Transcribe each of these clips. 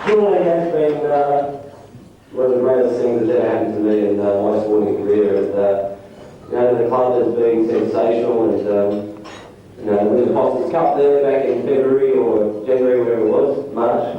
Surely has been one of the greatest things that's ever happened to me in my sporting career. And, the club has been sensational, and winning the Foster's Cup there back in February or January, whatever it was, March.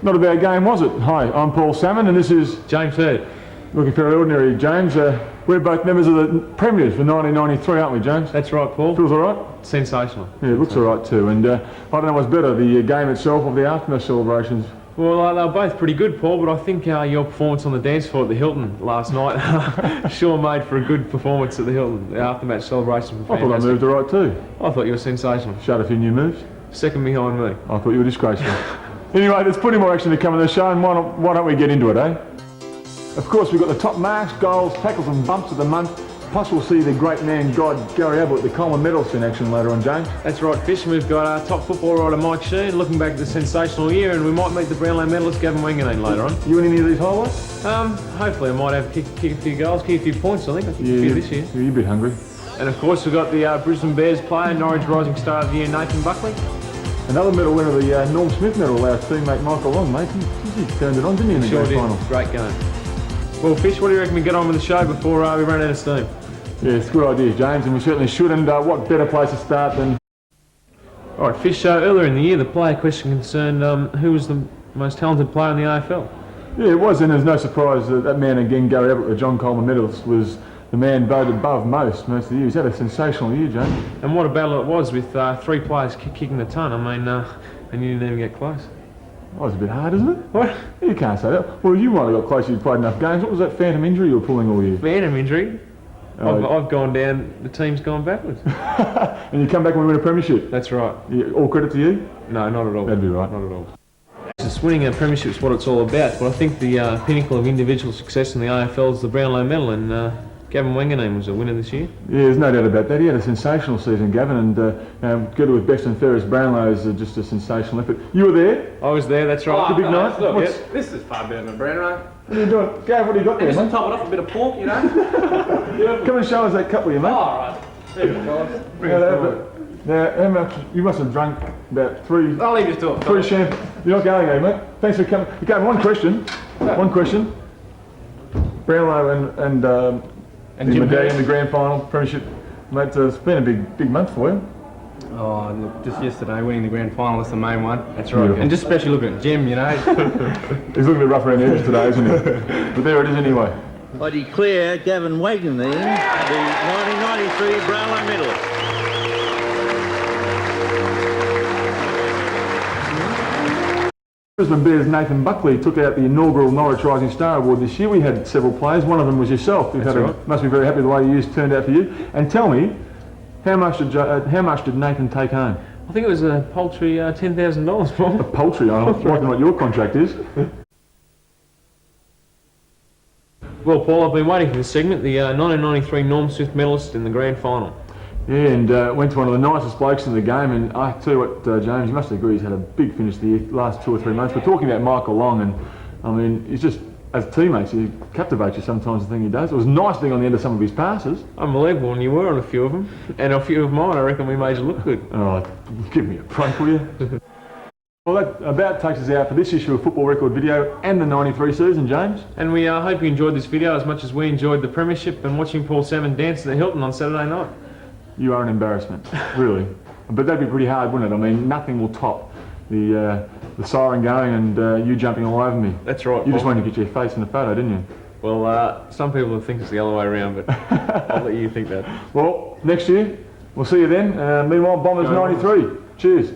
Not a bad game, was it? Hi, I'm Paul Salmon, and this is James Heard. Looking fairly ordinary, James. We're both members of the Premiers for 1993, aren't we, James? That's right, Paul. Feels all right? Sensational. Yeah, it looks all right too. And I don't know what's better, the game itself or the aftermath celebrations? Well, they were both pretty good, Paul, but I think your performance on the dance floor at the Hilton last night sure made for a good performance at the Hilton. The aftermatch celebration was I thought I moved all right too. I thought you were sensational. Showed a few new moves. Second behind me. I thought you were disgraceful. Anyway, there's plenty more action to come in the show, and why don't we get into it, eh? Of course, we've got the top marks, goals, tackles and bumps of the month. Plus we'll see the great man, God, Gary Ablett, the Coleman medalist in action later on, James. That's right, Fish. We've got our top football writer Mike Sheen looking back at the sensational year, and we might meet the Brownlow medalist Gavin Wanganeen later on. You in any of these highlights? Hopefully I might have kick a few goals, kick a few points, I think. I think a few this year. Yeah, you're a bit hungry. And of course we've got the Brisbane Bears player, Norwich Rising Star of the Year, Nathan Buckley. Another medal winner, the Norm Smith medal, our teammate Michael Long, mate. He turned it on, didn't he, in the grand final? Great game. Well, Fish, what do you reckon we get on with the show before we run out of steam? Yeah, it's a good idea, James, and we certainly should. And what better place to start than... All right, Fish, earlier in the year, the player question concerned who was the most talented player in the AFL? Yeah, it was, and there's no surprise that man again, Gary Ablett, the John Coleman medalist, was the man voted above most of the year. He's had a sensational year, James. And what a battle it was with three players kicking the ton. I mean, and you didn't even get close. Oh, it's a bit hard, isn't it? What? You can't say that. Well, you might have got close if you'd played enough games. What was that phantom injury you were pulling all year? Phantom injury? I've gone down, the team's gone backwards. And you come back and we win a premiership? That's right. Yeah, all credit to you? No, not at all. That'd be right. Not at all. Just winning a premiership is what it's all about, but I think the pinnacle of individual success in the AFL is the Brownlow medal, and Gavin Wanganeen was a winner this year. Yeah, there's no doubt about that. He had a sensational season, Gavin, and together with best and fairest Brownlows, just a sensational effort. You were there? I was there, that's right. The big night? Look, this is far better than Brownlow. What are you doing? Gav, what do you got there, Just mate? top it off a bit of pork, you know. Come and show us that cup, will you, mate? All right. There you go, guys. Now, how much? You must have drunk about three... I'll leave you to it. Three champagne. You're not going, mate? Thanks for coming. Okay, one question. Brownlow and Jim Day in the grand final, premiership. Mate, it's been a big month for you. Oh, look, just yesterday winning the grand final, that's the main one. That's right. And just especially looking at Jim, you know. He's looking a bit rough around the edges today, isn't he? But there it is anyway. I declare Gavin Wanganeen the 1993 Brownlow medalist. Brisbane Bears' Nathan Buckley took out the inaugural Norwich Rising Star Award this year. We had several players. One of them was yourself. Must be very happy with the way the year's turned out for you. And tell me, how much did Nathan take home? I think it was a paltry $10,000, Paul. A paltry? I don't know what your contract is. Well, Paul, I've been waiting for this segment. The 1993 Norm Smith medalist in the grand final. Yeah, and went to one of the nicest blokes in the game, and I tell you what, James, you must agree he's had a big finish the last 2 or 3 months. We're talking about Michael Long, and I mean, he's just, as teammates, he captivates you sometimes, the thing he does. It was nice being on the end of some of his passes. Unbelievable, and you were on a few of them. And a few of mine, I reckon we made you look good. Oh, give me a break, will you? Well, that about takes us out for this issue of Football Record Video and the 93 season, James. And we hope you enjoyed this video as much as we enjoyed the premiership and watching Paul Salmon dance at the Hilton on Saturday night. You are an embarrassment, really. But that'd be pretty hard, wouldn't it? I mean, nothing will top the siren going and you jumping all over me. That's right, You just wanted to get your face in the photo, didn't you? Well, some people think it's the other way around, but I'll let you think that. Well, next year, we'll see you then. Meanwhile, Bombers 93. Cheers.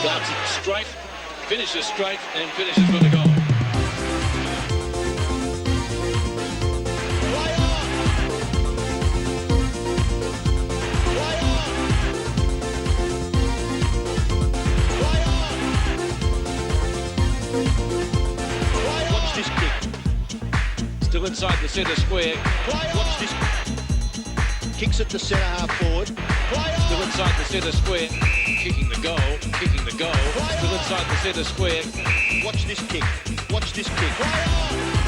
Starts it straight, finishes straight, and finishes with a goal. inside the centre square. Watch this. Kicks it to centre half forward. Still inside the centre square. Kicking the goal. Still inside the centre square. Watch this kick. Watch this kick.